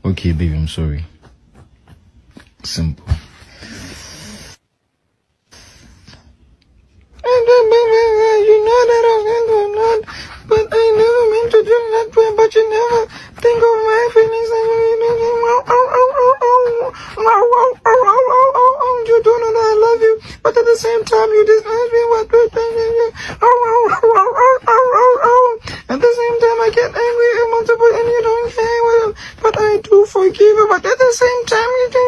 Okay, baby, I'm sorry. Simple. You know that I was going to not, but I never meant to do that way, but you never think of my feelings. You don't know that I love you, but at the same time, you just ask me what to think. At the same time, I get angry and multiple, and you don't care. Well, but I do forgive you, but at the same time, you do.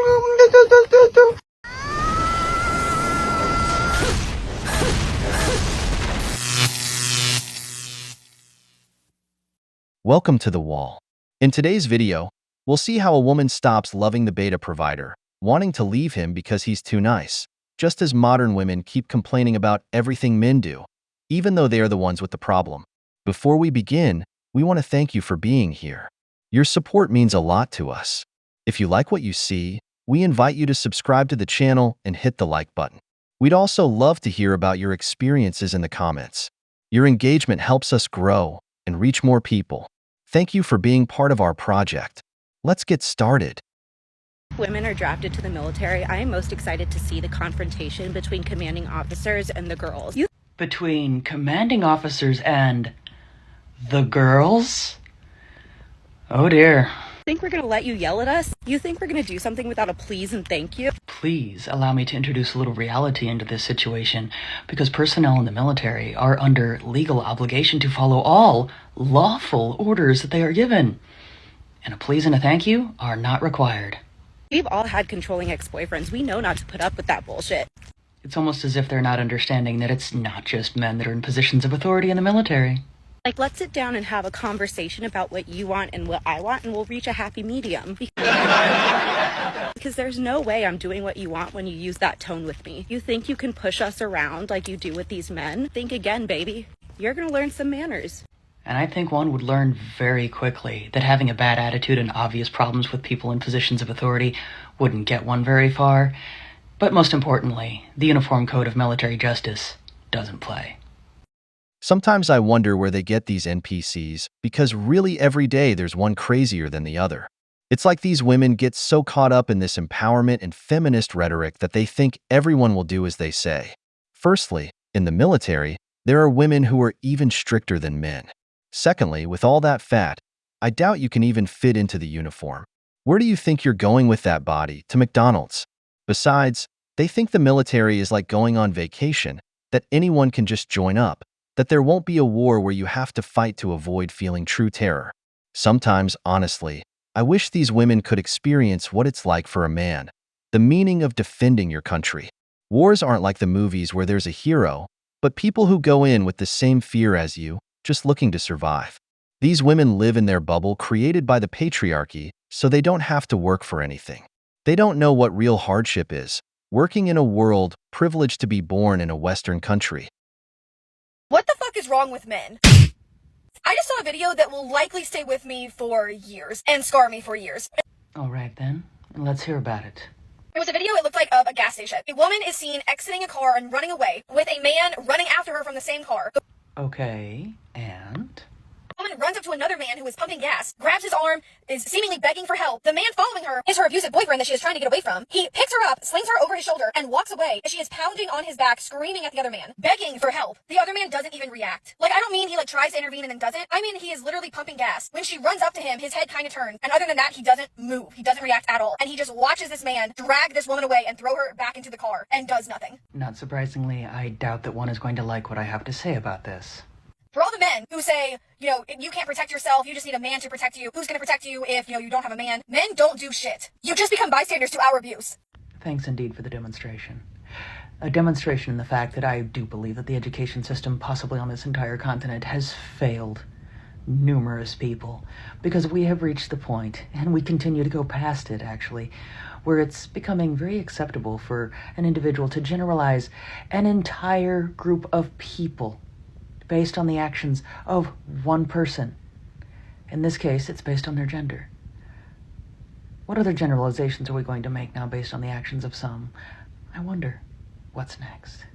Welcome to The Wall. In today's video, we'll see how a woman stops loving the beta provider, wanting to leave him because he's too nice, just as modern women keep complaining about everything men do, even though they are the ones with the problem. Before we begin, we want to thank you for being here. Your support means a lot to us. If you like what you see, we invite you to subscribe to the channel and hit the like button. We'd also love to hear about your experiences in the comments. Your engagement helps us grow and reach more people. Thank you for being part of our project. Let's get started. Women are drafted to the military. I am most excited to see the confrontation between commanding officers and the girls. Between commanding officers and the girls? Oh dear. Think we're gonna let you yell at us? You think we're gonna do something without a please and thank you? Please allow me to introduce a little reality into this situation, because personnel in the military are under legal obligation to follow all lawful orders that they are given. And a please and a thank you are not required. We've all had controlling ex-boyfriends. We know not to put up with that bullshit. It's almost as if they're not understanding that it's not just men that are in positions of authority in the military. Like, let's sit down and have a conversation about what you want and what I want, and we'll reach a happy medium. Because there's no way I'm doing what you want when you use that tone with me. You think you can push us around like you do with these men? Think again, baby. You're gonna learn some manners. And I think one would learn very quickly that having a bad attitude and obvious problems with people in positions of authority wouldn't get one very far. But most importantly, the Uniform Code of Military Justice doesn't play. Sometimes I wonder where they get these NPCs, because really every day there's one crazier than the other. It's like these women get so caught up in this empowerment and feminist rhetoric that they think everyone will do as they say. Firstly, in the military, there are women who are even stricter than men. Secondly, with all that fat, I doubt you can even fit into the uniform. Where do you think you're going with that body? To McDonald's? Besides, they think the military is like going on vacation, that anyone can just join up, that there won't be a war where you have to fight to avoid feeling true terror. Sometimes, honestly, I wish these women could experience what it's like for a man, the meaning of defending your country. Wars aren't like the movies where there's a hero, but people who go in with the same fear as you, just looking to survive. These women live in their bubble created by the patriarchy, so they don't have to work for anything. They don't know what real hardship is, working in a world privileged to be born in a Western country. What the fuck is wrong with men? I just saw a video that will likely stay with me for years and scar me for years. All right then, let's hear about it. It was a video, it looked like, of a gas station. A woman is seen exiting a car and running away with a man running after her from the same car. Okay, and? The woman runs up to another man who is pumping gas, grabs his arm, is seemingly begging for help. The man following her is her abusive boyfriend that she is trying to get away from. He picks her up, slings her over his shoulder, and walks away as she is pounding on his back, screaming at the other man, begging for help. The other man doesn't even react. Like, I don't mean he tries to intervene and then doesn't. I mean he is literally pumping gas. When she runs up to him, his head kind of turns, and other than that, he doesn't move. He doesn't react at all. And he just watches this man drag this woman away and throw her back into the car, and does nothing. Not surprisingly, I doubt that one is going to like what I have to say about this. For all the men who say, you can't protect yourself, you just need a man to protect you. Who's going to protect you if, you don't have a man? Men don't do shit. You just become bystanders to our abuse. Thanks indeed for the demonstration. A demonstration in the fact that I do believe that the education system, possibly on this entire continent, has failed numerous people, because we have reached the point, and we continue to go past it actually, where it's becoming very acceptable for an individual to generalize an entire group of people based on the actions of one person. In this case, it's based on their gender. What other generalizations are we going to make now based on the actions of some? I wonder, what's next?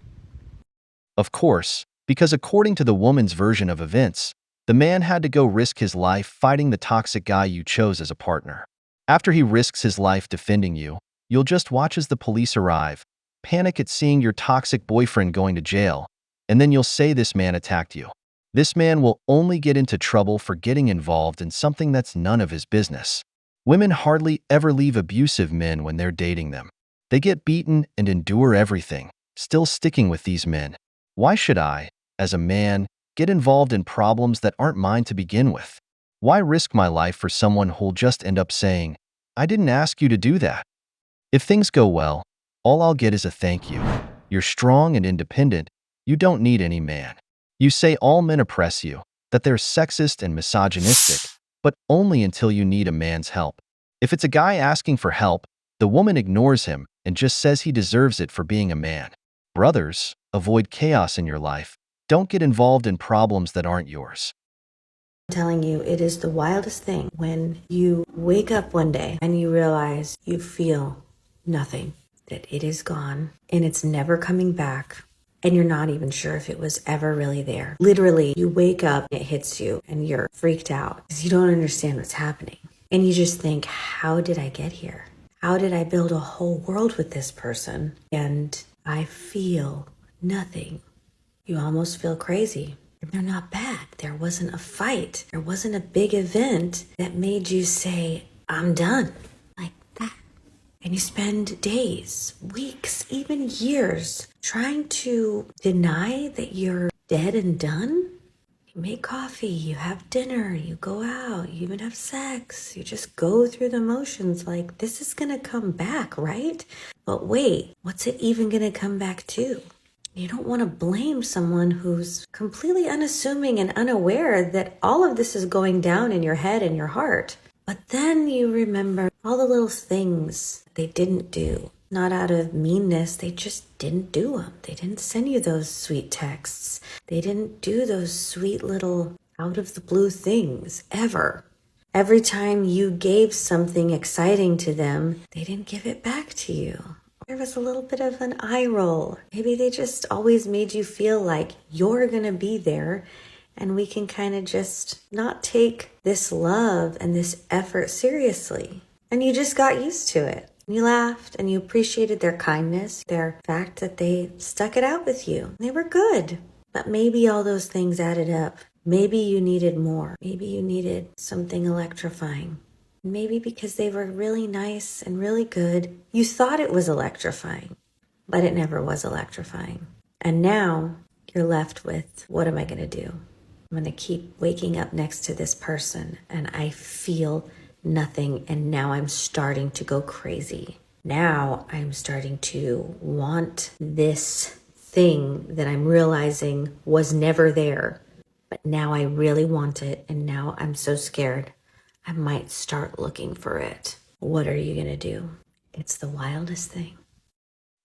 Of course, because according to the woman's version of events, the man had to go risk his life fighting the toxic guy you chose as a partner. After he risks his life defending you, you'll just watch as the police arrive, panic at seeing your toxic boyfriend going to jail, and then you'll say this man attacked you. This man will only get into trouble for getting involved in something that's none of his business. Women hardly ever leave abusive men when they're dating them. They get beaten and endure everything, still sticking with these men. Why should I, as a man, get involved in problems that aren't mine to begin with? Why risk my life for someone who'll just end up saying, "I didn't ask you to do that"? If things go well, all I'll get is a thank you. You're strong and independent. You don't need any man. You say all men oppress you, that they're sexist and misogynistic, but only until you need a man's help. If it's a guy asking for help, the woman ignores him and just says he deserves it for being a man. Brothers, avoid chaos in your life. Don't get involved in problems that aren't yours. I'm telling you, it is the wildest thing when you wake up one day and you realize you feel nothing, that it is gone and it's never coming back. And you're not even sure if it was ever really there. Literally, you wake up, it hits you, and you're freaked out because you don't understand what's happening. And you just think, how did I get here? How did I build a whole world with this person? And I feel nothing. You almost feel crazy. They're not bad. There wasn't a fight. There wasn't a big event that made you say, I'm done. Like that. And you spend days, weeks, even years trying to deny that you're dead and done. You make coffee, you have dinner, you go out, you even have sex. You just go through the motions like this is going to come back, right? But wait, what's it even going to come back to? You don't want to blame someone who's completely unassuming and unaware that all of this is going down in your head and your heart. But then you remember all the little things they didn't do. Not out of meanness, they just didn't do them. They didn't send you those sweet texts. They didn't do those sweet little out of the blue things, ever. Every time you gave something exciting to them, they didn't give it back to you. There was a little bit of an eye roll. Maybe they just always made you feel like you're going to be there and we can kind of just not take this love and this effort seriously. And you just got used to it. You laughed and you appreciated their kindness, their fact that they stuck it out with you. They were good. But maybe all those things added up. Maybe you needed more. Maybe you needed something electrifying. Maybe because they were really nice and really good, you thought it was electrifying, but it never was electrifying. And now you're left with, what am I going to do? I'm going to keep waking up next to this person and I feel nothing. And now I'm starting to go crazy. Now I'm starting to want this thing that I'm realizing was never there. But now I really want it. And now I'm so scared. I might start looking for it. What are you going to do? It's the wildest thing.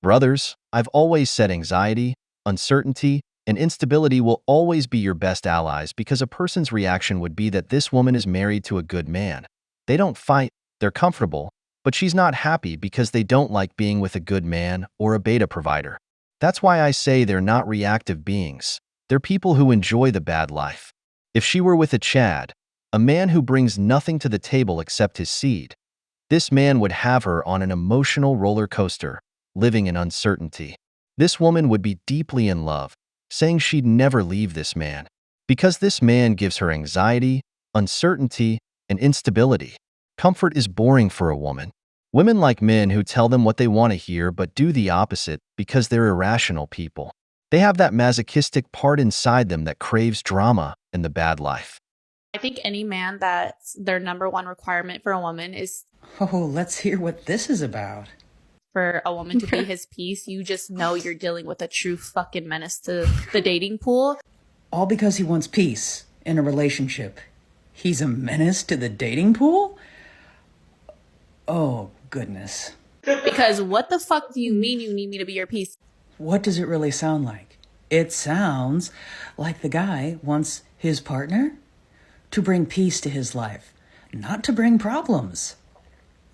Brothers, I've always said anxiety, uncertainty, and instability will always be your best allies because a person's reaction would be that this woman is married to a good man. They don't fight, they're comfortable, but she's not happy because they don't like being with a good man or a beta provider. That's why I say they're not reactive beings. They're people who enjoy the bad life. If she were with a Chad, a man who brings nothing to the table except his seed, this man would have her on an emotional roller coaster, living in uncertainty. This woman would be deeply in love, saying she'd never leave this man, because this man gives her anxiety, uncertainty, and instability. Comfort is boring for a woman. Women like men who tell them what they want to hear but do the opposite because they're irrational people. They have that masochistic part inside them that craves drama and the bad life. I think any man that's their number one requirement for a woman is Oh, let's hear what this is about. for a woman to be his piece. You just know you're dealing with a true fucking menace to the dating pool. All because he wants peace in a relationship. He's a menace to the dating pool? Oh, goodness. Because what the fuck do you mean you need me to be your piece? What does it really sound like? It sounds like the guy wants his partner to bring peace to his life, not to bring problems.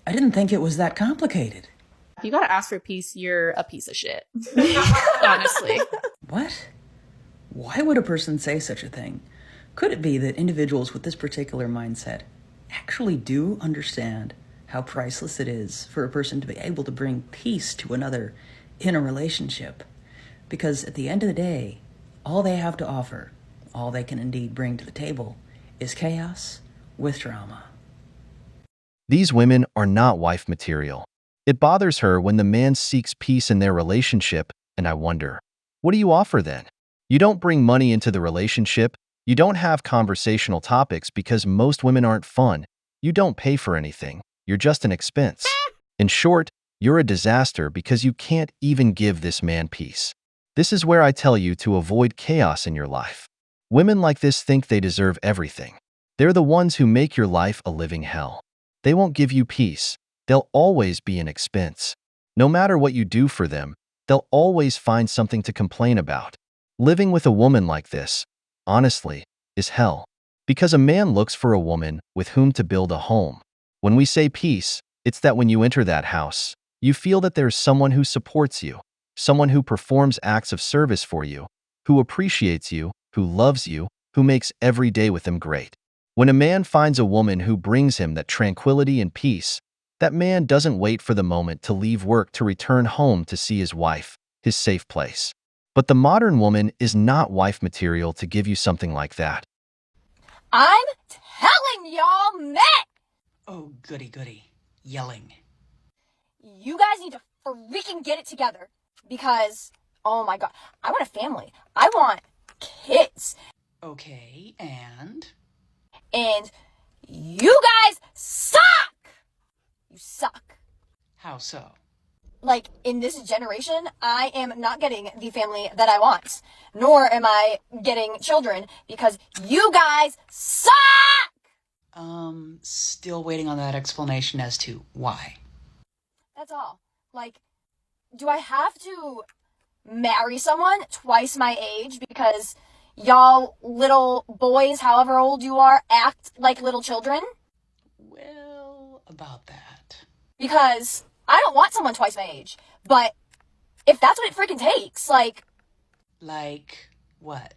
I didn't think it was that complicated. If you gotta ask for peace, you're a piece of shit. Honestly. What? Why would a person say such a thing? Could it be that individuals with this particular mindset actually do understand how priceless it is for a person to be able to bring peace to another in a relationship. Because at the end of the day, all they have to offer, all they can indeed bring to the table, is chaos with drama. These women are not wife material. It bothers her when the man seeks peace in their relationship, and I wonder, what do you offer then? You don't bring money into the relationship. You don't have conversational topics because most women aren't fun. You don't pay for anything. You're just an expense. In short, you're a disaster because you can't even give this man peace. This is where I tell you to avoid chaos in your life. Women like this think they deserve everything. They're the ones who make your life a living hell. They won't give you peace. They'll always be an expense. No matter what you do for them, they'll always find something to complain about. Living with a woman like this, honestly, is hell. Because a man looks for a woman with whom to build a home. When we say peace, it's that when you enter that house, you feel that there's someone who supports you, someone who performs acts of service for you, who appreciates you, who loves you, who makes every day with them great. When a man finds a woman who brings him that tranquility and peace, that man doesn't wait for the moment to leave work to return home to see his wife, his safe place. But the modern woman is not wife material to give you something like that. I'm telling y'all, Matt! Oh, goody goody. Yelling. You guys need to freaking get it together. Because, oh my god, I want a family. I want kids. Okay, and? And you guys suck! You suck. How so? Like, in this generation, I am not getting the family that I want. Nor am I getting children because you guys suck! Still waiting on that explanation as to why. That's all. Like, do I have to marry someone twice my age because y'all little boys, however old you are, act like little children? Well, about that. Because I don't want someone twice my age. But if that's what it freaking takes, like... Like what?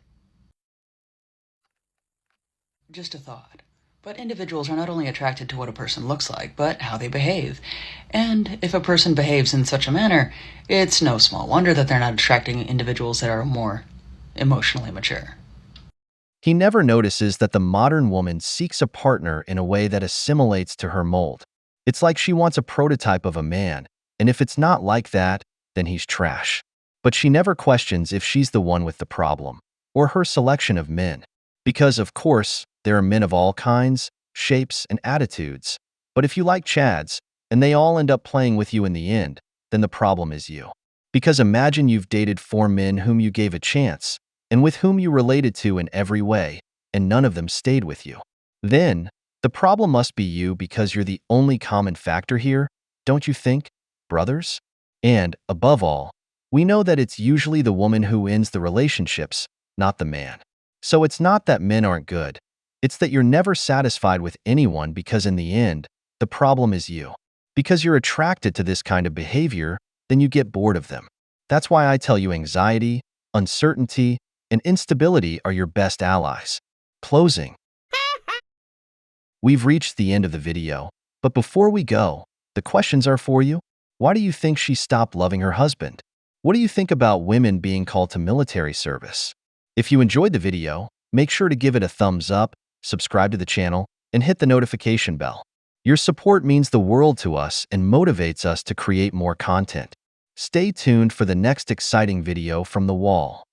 Just a thought. But individuals are not only attracted to what a person looks like, but how they behave. And if a person behaves in such a manner, it's no small wonder that they're not attracting individuals that are more emotionally mature. He never notices that the modern woman seeks a partner in a way that assimilates to her mold. It's like she wants a prototype of a man, and if it's not like that, then he's trash. But she never questions if she's the one with the problem, or her selection of men. Because, of course, there are men of all kinds, shapes, and attitudes. But if you like Chads, and they all end up playing with you in the end, then the problem is you. Because imagine you've dated 4 men whom you gave a chance, and with whom you related to in every way, and none of them stayed with you. Then, the problem must be you because you're the only common factor here, don't you think, brothers? And, above all, we know that it's usually the woman who ends the relationships, not the man. So it's not that men aren't good. It's that you're never satisfied with anyone because in the end, the problem is you. Because you're attracted to this kind of behavior, then you get bored of them. That's why I tell you anxiety, uncertainty, and instability are your best allies. Closing. We've reached the end of the video, but before we go, the questions are for you. Why do you think she stopped loving her husband? What do you think about women being called to military service? If you enjoyed the video, make sure to give it a thumbs up, subscribe to the channel, and hit the notification bell. Your support means the world to us and motivates us to create more content. Stay tuned for the next exciting video from the wall.